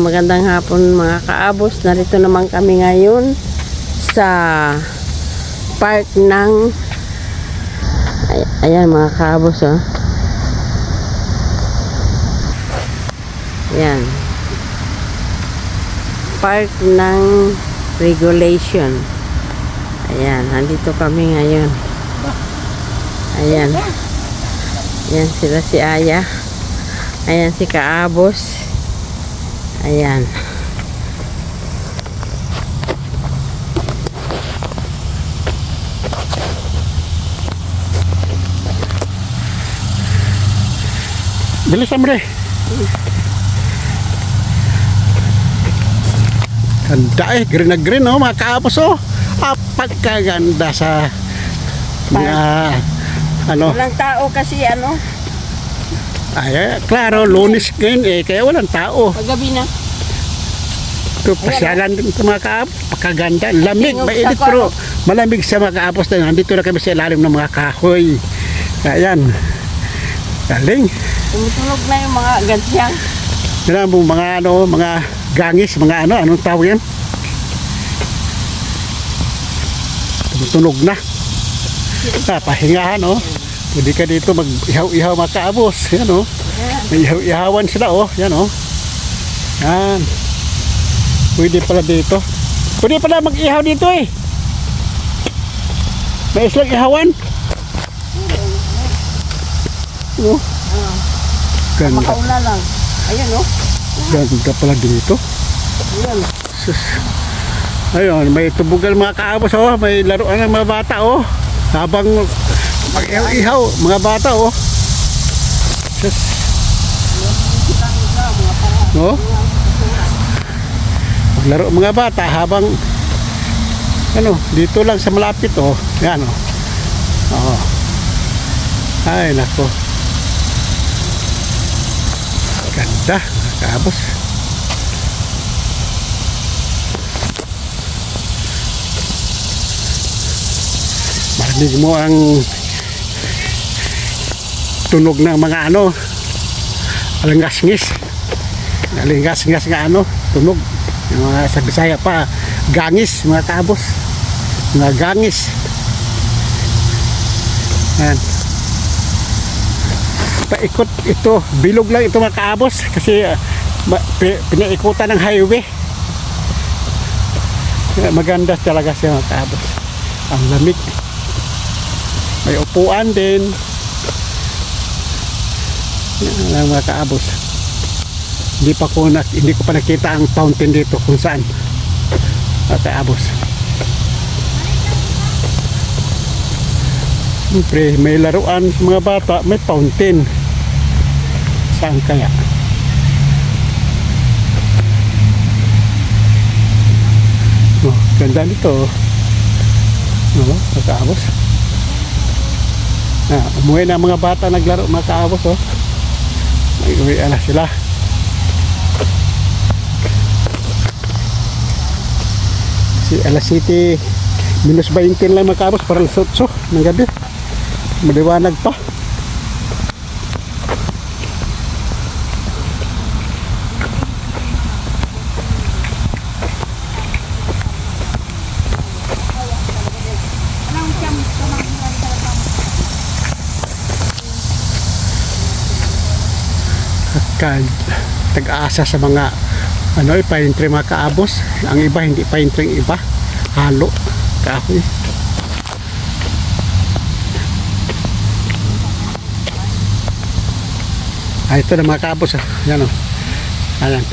magandang hapon mga kaabos. Narito naman kami ngayon sa park ng ayan mga kaabos, oh. Ayan. Park ng Regulation. Ayan, nandito kami ngayon. Ayan. Ayan sila si Aya. Ayan si Kaabos. Ayan. Bilis Amre. Ganda green na green, oh, mga kaabos, oh. Pagkaganda sa mga ano. Walang tao kasi ano. Ay, klaro, Lunes ngayon eh, kaya walang tao. Paggabi na. Ito, pasyalan din ito mga kaabos. Pagkaganda, lamig, mainit pero malamig sa mga kaabos. Nandito na kami sa ilalim ng mga kahoy. Ayan. Galing. Tumutunog na yung mga gansyang. Yan ang mga ano, mga gangis, mga ano, anong tawag yan? Tumutunog na. Pahingahan, oh. Pwede ka dito mag-ihaw-ihaw mga kaabos. Yan, oh. May ihaw-ihawan sila, oh. Yan, oh. Yan. Pwede pala dito. Pwede pala mag-ihaw dito, eh. May islang ihawan. Oh. Ganda. Makaula lang. Ayan, oh. Ganda pala dito. Ayan. Sus. Ayun, may tubugal mga kaabos, oh. May laruan ng mga bata, oh. Habang mag-ihaw, mga bata, oh. Sus. Oh. Maglaro mga bata habang ano, dito lang sa malapit, oh. Yan, oh. Oh. Ay, nako. Ganda, kaabos. Marinig mo ang tunog ng mga ano, alingas-ngis. Alingas-ngas nga ano, tunog. Yung mga sa Bisaya pa, gangis, mga kaabos. Mga gangis. Yan. Paikot ito, bilog lang ito mga kaabos kasi pinaikutan ng highway. Maganda talaga siya mga kaabos. Ang lamig. May upuan din. Yan mga kaabos. Hindi ko pa nakita ang fountain dito kung saan. Mga kaabos. Siyempre, may laruan sa mga bata, may fountain. Saan kaya? Oh, ganda nito. Oh, mga kaabos. Umuwi na mga bata naglaro mga kaabos, oh. May uwi na sila. Si alas City -20 lang mga kaabos para alas 8 ng gabi. Maliwanag pa. Tag-aasa sa mga ano, pine tree mga kaabos. Ang iba hindi pine tree, iba halo kahoy. Ito na mga kaabos, yan, oh. Ayan.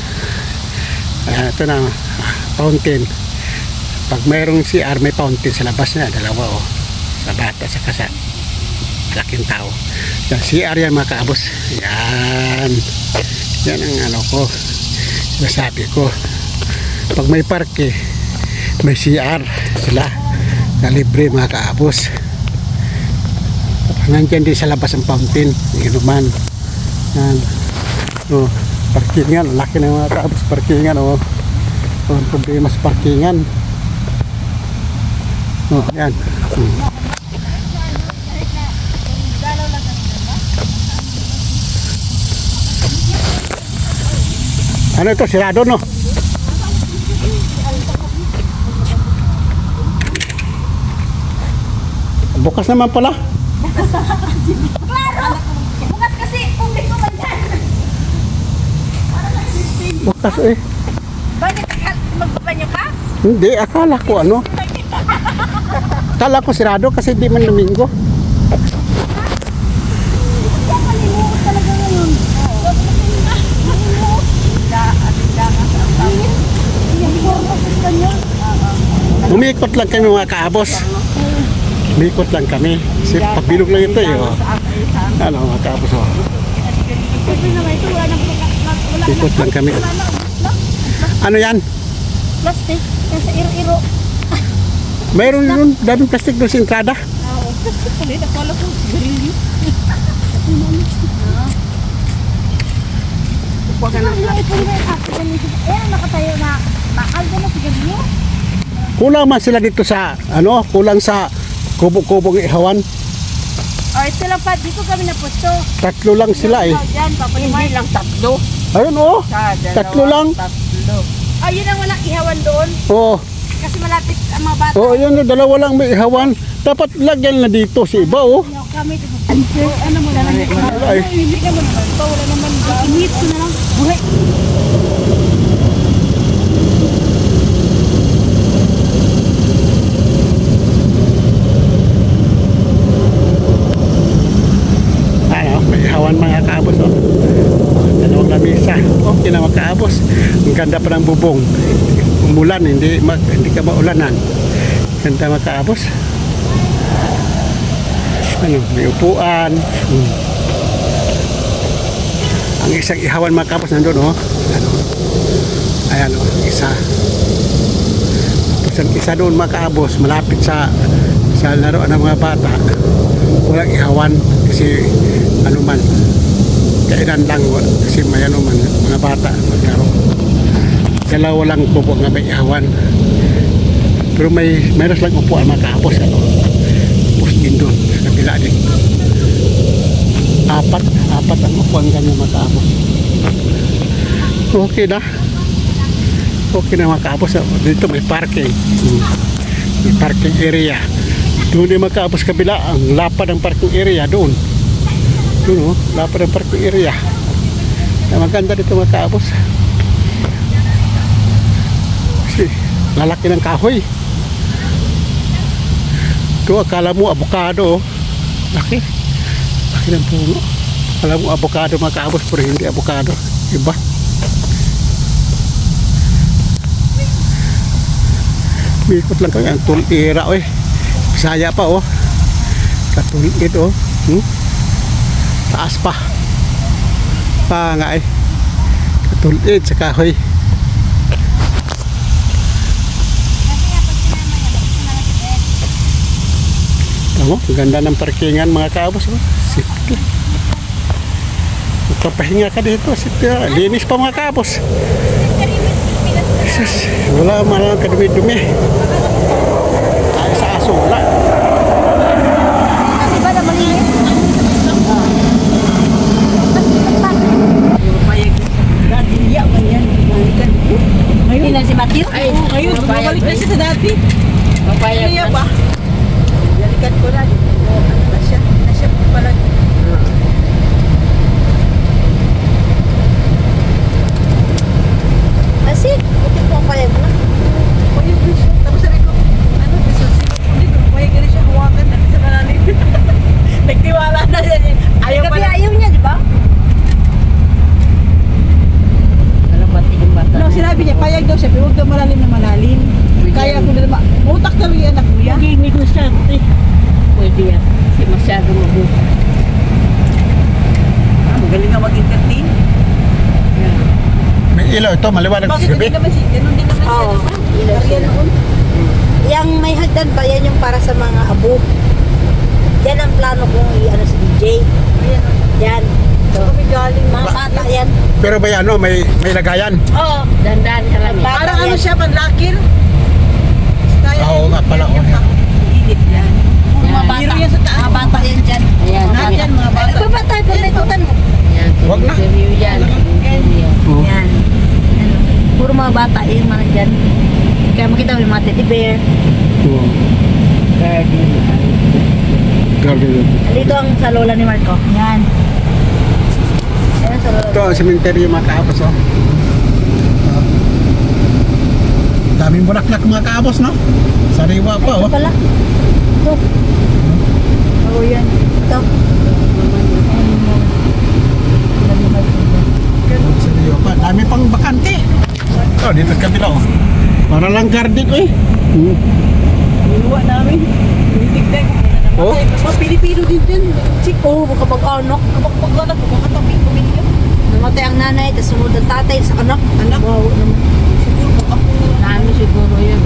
Ito na, fountain. Pag mayroong CR, may fountain sa labas na, dalawa, oh. Sa bata, saka sa laking tao. Yan, CR yan mga kaabos. Yan. Yan ang ano ko, nasabi ko. Pag may parke, may CR sila na libre mga kaabos. Nandiyan din sa labas ang fountain, inuman. Yan. Oh, parkingan, laki na mga kaabos, parkingan, oh. Walang problema sa parkingan. Oh, yan. Ano ito? Sirado, no? Bukas naman pala. Klaro! Bukas kasi, public ko man yan. Bukas eh. Bakit magbabanyo ka? Hindi, akala ko ano. Akala ko sirado kasi di man Domingo. Yan, malimuot talaga ngayon. Umikot lang kami mga kaabos. Umikot lang kami. Kasi pagbilog lang ito eh. Oh. Ano mga kaabos oh. Ikot lang kami. Ano yan? Plastic, nasa iro-iro. Mayroon yun, daming plastic doon sa entrada. Plastic pala, nakala ko, garilyo. Huwag ka na. Eh, nakatayo na. Bakal ka na si garilyo. Kulang man sila dito sa, ano, kulang sa kubo-kubong ihawan. Oh, ito lang pa, dito kami napusto. Tatlo lang sila eh. Diyan, papalimay lang tatlo. Ayun oh, tatlo lang. Oh, yun ang walang ihawan doon. Oo, Kasi malapit ang mga bata. oh, yun, dalawa lang may ihawan. Dapat lagyan na dito si iba oh. Kami, ano mo na lang. Ay. Hindi ka mo naman. Wala naman. Init ko na lang. Buhay. Ano, may ihawan mga kaabos oh. Dalawang lamisa. Okay na mga kaabos. Ang ganda pa ng bubong. Umulan, hindi ka maulanan. Ganda mga kaabos. Ano, may upuan. Ang isang ihawan mga kaabos nandun oh. Ano, ayan oh, isa. Tapos ang isa doon mga kaabos, malapit sa laruan ng mga bata. Walang ihawan kasi ano man, kainan lang kasi may ano man, mga bata maglaro. Dalawa lang kubo nga may ihawan. Pero mayroon lang upuan mga kaabos ano. Tapos din doon sa kabila din. Apat ang upuan kanya mga kaabos. Okay na. Okay na mga kaabos. Dito may parking. May parking area. Doon din mga kaabos kabila, ang lapad ng parking area doon. Doon oh, lapad ng parking area. Maganda dito mga kaabos. Kasi lalaki ng kahoy. Ito akala mo avocado oh. Laki. Laki ng puno. Akala mo avocado mga kaabos pero hindi avocado. Iba. Bikot lang kami ang tulira oh. Bisaya pa oh. Katulit oh. Taas pa. Pa nga eh. Katulit sa kahoy. Tama, ang ganda ng parkingan mga kaabos oh. Safety. Magpapahinga ka dito. Safety. Linis pa mga kaabos. Jesus, wala malang kadumi-dumi. Ay sa aso wala. Diba naman yun? Ngayon na si Matil? Ay, ngayon, bumabalik na siya sa dati. Papayag Kaya na. ba? Balikan ko na. Nasya pala. Kasi, buti po ang payag na. Payag na siya. Tapos sabi ko, ano, hindi ko, payag na siya, hawakan na sa kanalim. Nagtiwala na siya. Ayaw pala. Ayaw niya, di ba? Ano pati yung bata? No, sinabi niya, payag daw siya, pero huwag daw malalim na malalim. Kaya ko na naman, utak daw yung anak mo yan. Hindi ko siya. Pwede yan. Kasi masyado mabuti. Magaling nga mag-entertain. May ilaw ito, maliwanag Bakit sa gabi. hindi naman siya, ganun din naman siya. Oo. Area noon. Yang may hagdan ba, yan yung para sa mga abo. Yan ang plano kong i-ano si DJ. Ayan, oh. Yan. Ito. Kami galing. Mga bata yan. Pero ba yan, ano, may lagayan? Oo. Dandan ka lang. Bata Parang ano yan. siya, panlakir. Kaya Oo nga pala, oh. Init yan. Mga bata. Biro yan sa taas. Mga bata yan dyan. Ayan. Lahat yan, mga bata. Ito ba tayo pag naikutan mo? Ayan. Wag na. Interview yan. Interview yan. Oh. Yan. teddy bear. Oo. Garden. Garden. Dito ang sa lola ni Marco. Yan. Yan ang sa lola. Ito ang cemetery mga kaabos, oh. Daming bulaklak mga kaabos, no? Sariwa pa, Ito oh. pala. Ito. Oo yan. Ito. Sariwa pa. Dami pang bakante. Oh, dito sa kabila, oh. Para lang garden, eh. Inuwa namin. Tinitignan. Oh. Mga Pilipino din din. Oo, kapag-anak. Kapag-anak, makakatabi ko binigyan. Namatay ang nanay, tapos sumunod ang tatay sa anak. Anak. Wow, naman. Siguro ako. Namin siguro yun,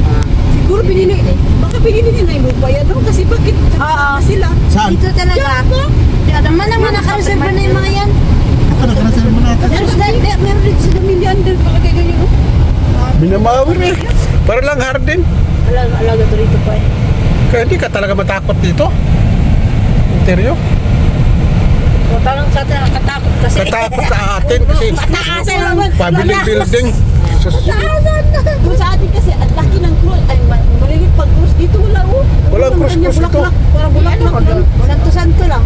Siguro binili. Baka binili nila yung lupa yan, no? Kasi bakit sama sila? Saan? Dito talaga. Kaya naman nakareserve na yung mga yan. Ako nakarasal mo natin. Meron dito sa Dominion din. Palagay ganyan, no? Binamawin, eh. Para lang garden. Alaga to rito pa eh. Kaya hindi ka talaga matakot dito. Interior. So, parang sa atin nakatakot kasi. Katakot sa atin kasi Pataasan naman. family building. Sus. Pataasan. Kung sa atin kasi, ang laki ng cross. Ay, malilit pag cross dito, wala, oh. Walang cross-cross ito. Parang bulaklak lang. Santo-santo lang.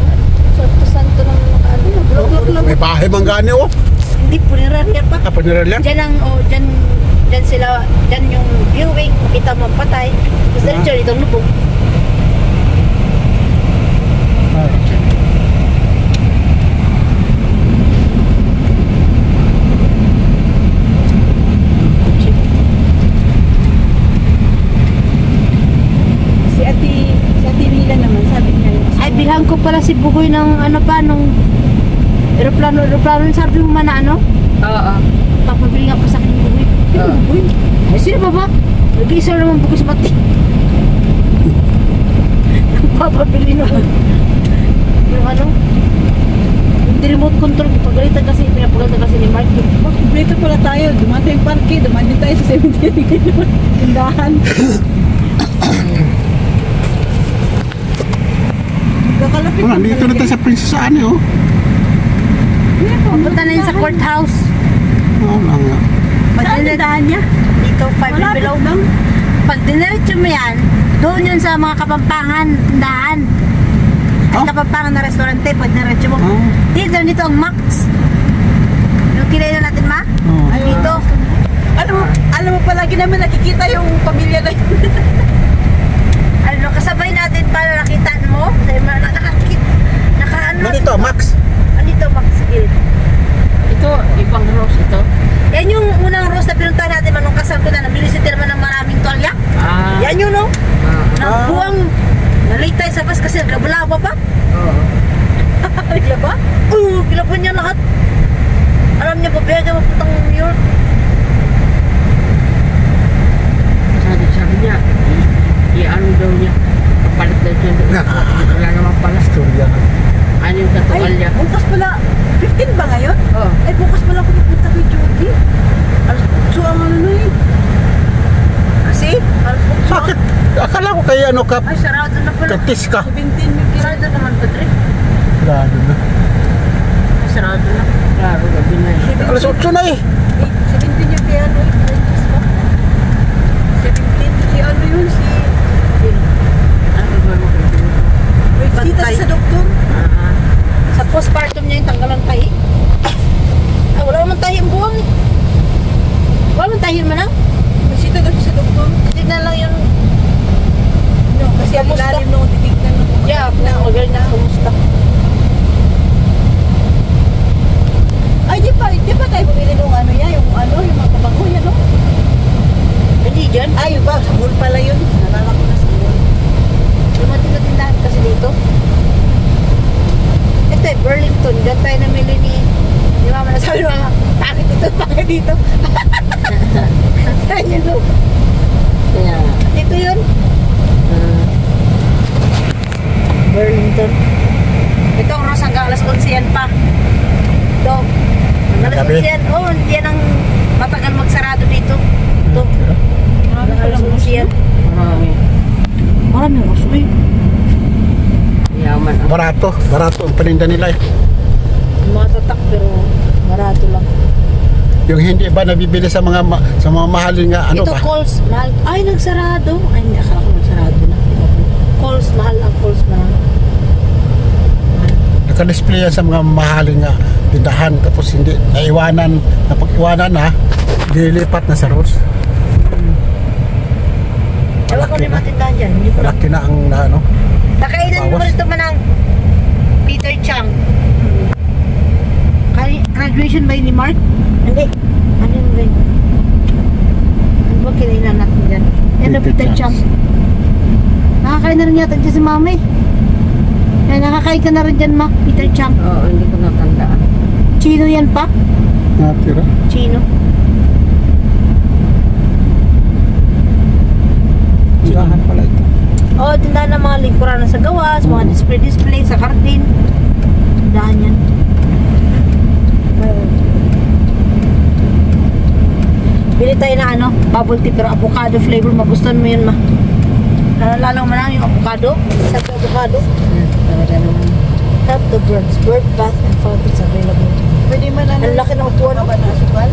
Santo-santo lang nakaano. Bulaklak lang. May bahay manggani, oh. Hindi punerarya pa. Apa nila yan? Diyan ang, diyan sila, diyan yung viewing, kita mo ang patay. Tapos diretso dito ang lubog. Si Ate Mila naman, sabi niya. Ay, bilhan ko pala si Bugoy ng ano pa, nung aeroplano sabi mo man na ano? Oo. Papabili nga pa sa akin yung Bugoy. Bugoy? Ay, sino ba ba? Nag-iisa naman Bugoy sa mati. Papabili naman. Yung ano? Yung remote control, pagalitan kasi, pinapagalitan kasi ni Mark. Oh, kumplito pala tayo. Dumaan tayong parke. Dumaan din tayo sa cemetery. Tindahan. Kakalapit. Oh, nandito na tayo sa Princess Anne, oh. Punta na yun sa courthouse. Oo lang nga. Saan tindahan niya? Dito, 5 Malapit below. lang. Pag diniretso mo yan, doon yun sa mga Kapampangan, tindahan. At Oh? Kapampangan na restaurante, pag diniretso mo. Oh. Dito ang Max. Yung kilala natin, ma? Oh. Ay, Dito. Alam mo palagi namin nakikita yung pamilya na yun. Ano, kasabay natin para nakita mo. Naka-ano. Nandito, Max. Andito, Max. Sige. Ito, ibang rose ito. Yan yung unang rose na pinuntahan natin manong kasal ko na nabili si naman ng maraming tuwalya. Ah. Yan yun, no? Ah. Na buwang nalitay sa bus kasi naglabalawa pa. Oo. Naglaba? Oo, kilaban niya lahat. Alam niya pa, biyaga maputang New York. Sabi niya, i-ano daw niya. Kapalit daw siya. Wala naman pala. Storya na. Ano yung katuwalya? Bukas pala. 15 ba ngayon? Oo. Ay, bukas pala ako pupunta kay Judy. Alas 8 ang ano na eh. Kasi, Alas 8. Bakit? Akala ko kaya ano ka, ay, sarado na pala. katis ka. 17 yung kira. Sarado naman pa, Dre. Grado na. Ay, sarado na. Klaro, gabi na eh. Alas 8 na eh. 17 yung kira. No, 17. Si ano yun? Si... Ano ba mo gabi na? Wait, sita Bantay. sa doktor. Ah. Sa postpartum niya yung tanggalan tahi. Ay, wala naman tahi ang buwang. Wala naman tahi man lang. Sita daw siya sa doktor. Tignan lang yun. No, kasi ang Kamusta? ilalim nung titignan ng mga Yeah, magaling na. Kumusta? Ay, di pa tayo bumili nung ano yan, yung mga kabango yan, no? Hindi dyan. Ay, ba, sa mall pala yun. Nalala ko na sa mall. Lumating na tindahan kasi dito. Ito eh, Burlington. Diyan tayo namili ni mama na sabi ni mama, bakit dito? Saan yun, no? Kaya, Dito yun. ah, Burlington. Ito ang Rose hanggang alas 11 yan pa. Ito. Hanggang alas Gabi? 11 yan. Oo, hindi yan ang matagal magsarado dito. Ito. Hanggang alas 11 yan. marami. Maraming Rose, uy. Yaman ang Barato ang paninda nila eh. Yung mga tatak pero barato lang. Yung hindi ba nabibili sa mga sa mga mahalin nga ano Ito ba? calls, mahal. Ay, nagsarado. Ay, hindi, akala ko nagsarado na. Calls, mahal ang calls na. Naka-display yan sa mga mahalin nga tindahan, tapos hindi naiwanan, napag-iwanan na, dilipat na sa Rose. Ewan ko Malaki na na. matindahan dyan. Hindi ko na. Malaki na ang ano. Nakailan mo Bawas. ito man ang Peter Chang. Graduation ba yun ni Mark? Hindi. Ano yun ba yun? Ano ba kinainan natin dyan? Yan na Peter Peter Chang. Nakakain na rin yata dyan si Mami. Yan, nakakain ka na rin dyan, Ma. Peter Chang. Oo, hindi ko natandaan. Chino yan pa? Natira. Chino. Tindahan pala ito. Oo, tindahan ng mga likuran sa gawas, mga display sa kartin. Tindahan yan. Bili tayo na ano, bubble tea pero avocado flavor. Magustuhan mo yun, Ma. Lalo mo lang yung avocado. Sa avocado. Talaga naman. Help the birds. Bird bath and fountains available. Pwede man lang. Ang laki ng upuan. Ba na asukal?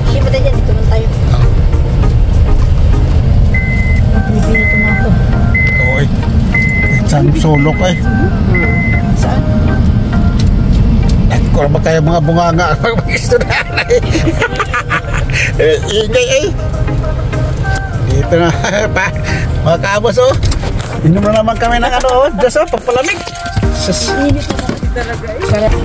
Hindi ba tayo dyan? Dito lang tayo. Pilipino tomato. Oy. Isang sulok eh. Saan? Nagkura ba kayo mga bunganga pag mag-istoryan eh. Ingay eh. Dito na pa. Mga kaabos oh. Inom na naman kami ng ano oh. Diyos oh, pagpalamig. Sus. Init na kasi talaga eh.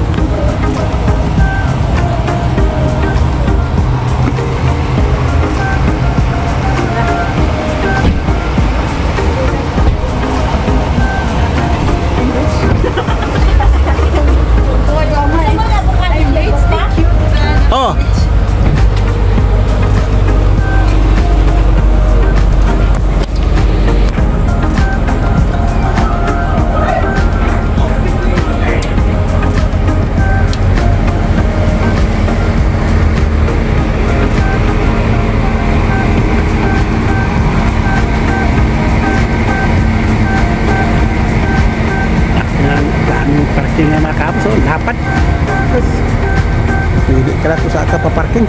Oh. Daming parking na makapos oh. Dapat. Hindi ka lang kung saan ka paparking.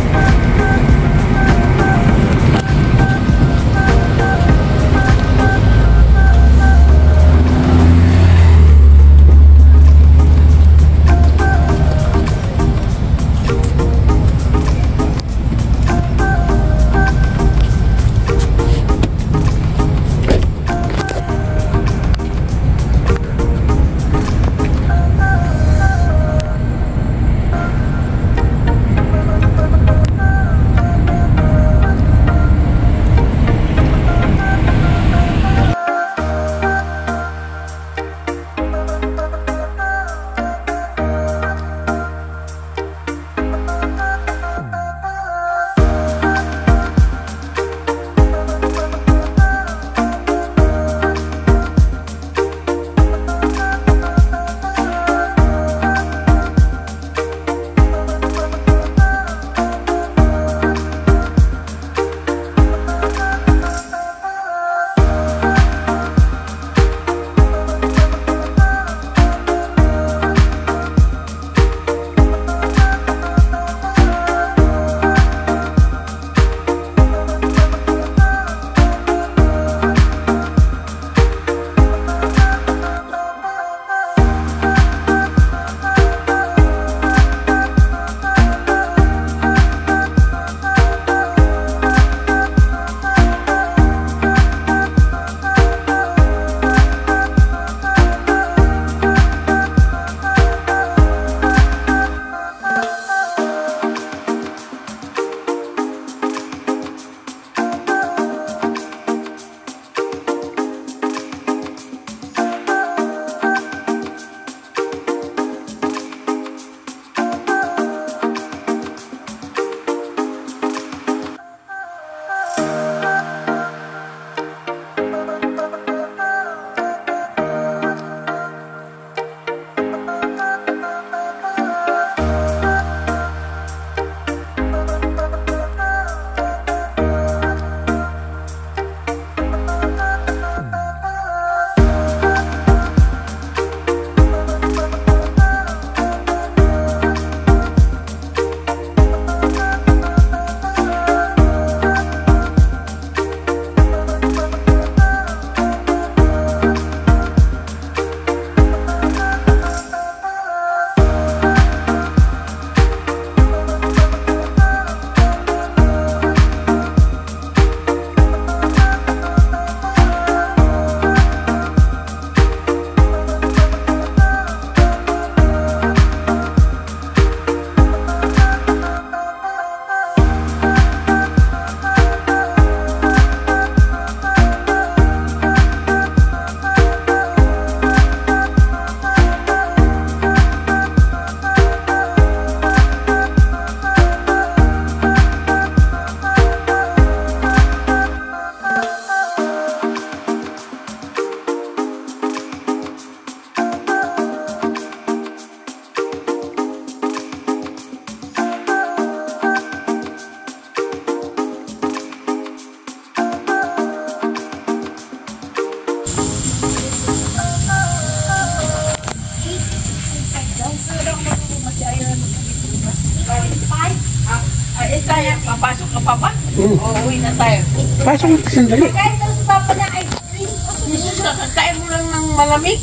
Uuwi na tayo. Pasok mo sandali. Kahit daw si Papa na ice cream. Jesus, kakakain mo lang ng malamig.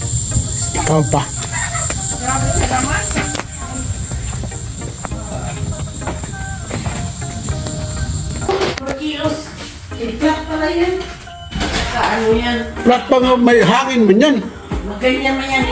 Ikaw pa. Grabe ka naman. Kilos. Itlak pala yan. Ano yan? Lahat pa nga may hangin man yan. Ganyan man yan.